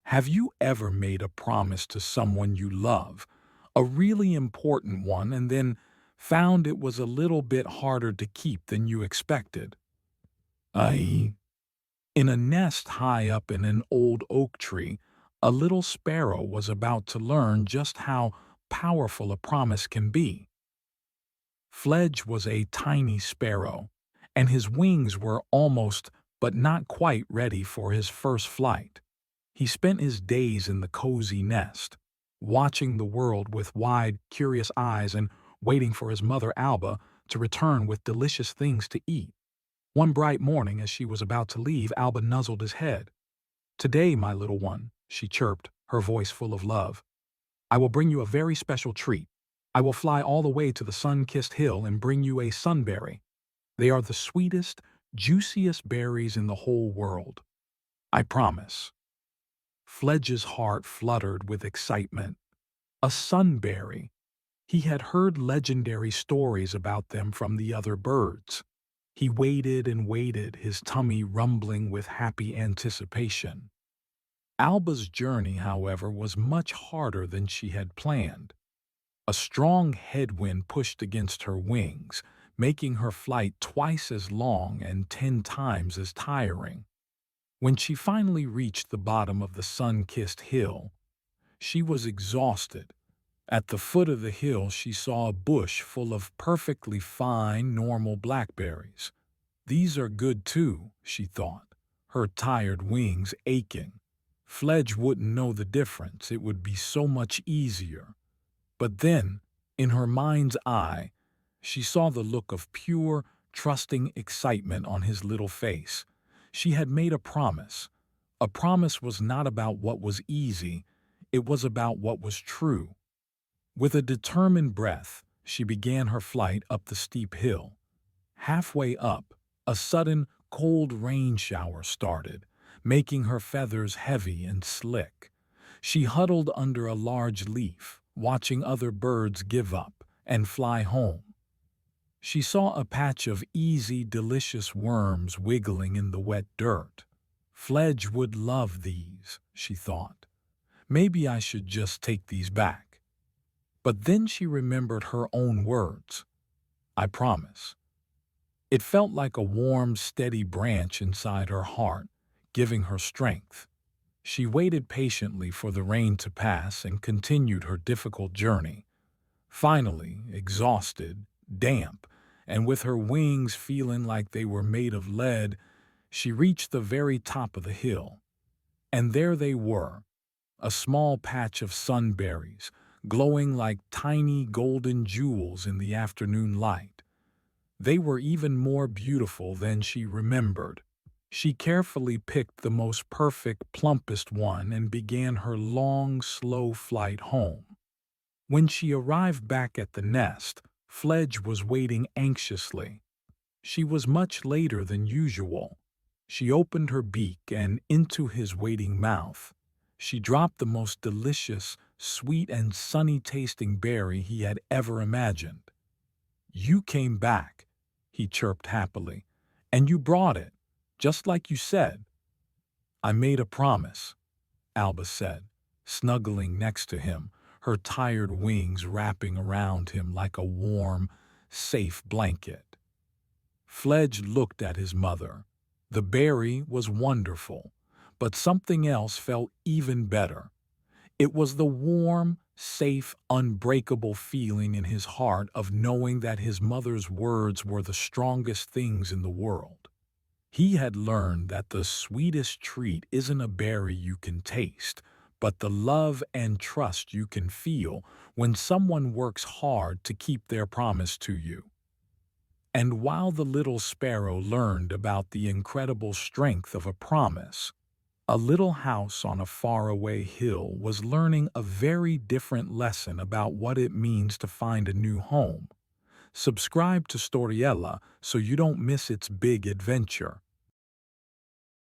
Have you ever made a promise to someone you love, a really important one, and then found it was a little bit harder to keep than you expected? I. In a nest high up in an old oak tree, a little sparrow was about to learn just how powerful a promise can be. Fledge was a tiny sparrow, and his wings were almost but not quite ready for his first flight. He spent his days in the cozy nest, watching the world with wide, curious eyes and waiting for his mother Alba to return with delicious things to eat. One bright morning, as she was about to leave, Alba nuzzled his head. "Today, my little one," she chirped, her voice full of love, "I will bring you a very special treat. I will fly all the way to the sun-kissed hill and bring you a sunberry. They are the sweetest, juiciest berries in the whole world. I promise." Fledge's heart fluttered with excitement. A sunberry. He had heard legendary stories about them from the other birds. He waited and waited, his tummy rumbling with happy anticipation. Alba's journey, however, was much harder than she had planned. A strong headwind pushed against her wings, making her flight twice as long and 10 times as tiring. When she finally reached the bottom of the sun-kissed hill, she was exhausted. At the foot of the hill, she saw a bush full of perfectly fine, normal blackberries. "These are good too," she thought, her tired wings aching. Fledge wouldn't know the difference. It would be so much easier. But then, in her mind's eye, she saw the look of pure, trusting excitement on his little face. She had made a promise. A promise was not about what was easy, it was about what was true. With a determined breath, she began her flight up the steep hill. Halfway up, a sudden, cold rain shower started, making her feathers heavy and slick. She huddled under a large leaf, watching other birds give up and fly home. She saw a patch of easy, delicious worms wiggling in the wet dirt. "Fledge would love these," she thought. "Maybe I should just take these back." But then she remembered her own words. "I promise." It felt like a warm, steady branch inside her heart, giving her strength. She waited patiently for the rain to pass and continued her difficult journey. Finally, exhausted, damp, and with her wings feeling like they were made of lead, she reached the very top of the hill. And there they were, a small patch of sunberries, glowing like tiny golden jewels in the afternoon light. They were even more beautiful than she remembered. She carefully picked the most perfect, plumpest one and began her long, slow flight home. When she arrived back at the nest, Fledge was waiting anxiously. She was much later than usual. She opened her beak, and into his waiting mouth she dropped the most delicious, sweet and sunny-tasting berry he had ever imagined. "You came back," he chirped happily, "and you brought it, just like you said." "I made a promise," Alba said, snuggling next to him, her tired wings wrapping around him like a warm, safe blanket. Fledge looked at his mother. The berry was wonderful, but something else felt even better. It was the warm, safe, unbreakable feeling in his heart of knowing that his mother's words were the strongest things in the world. He had learned that the sweetest treat isn't a berry you can taste, but the love and trust you can feel when someone works hard to keep their promise to you. And while the little sparrow learned about the incredible strength of a promise, a little house on a faraway hill was learning a very different lesson about what it means to find a new home. Subscribe to Storiella so you don't miss its big adventure.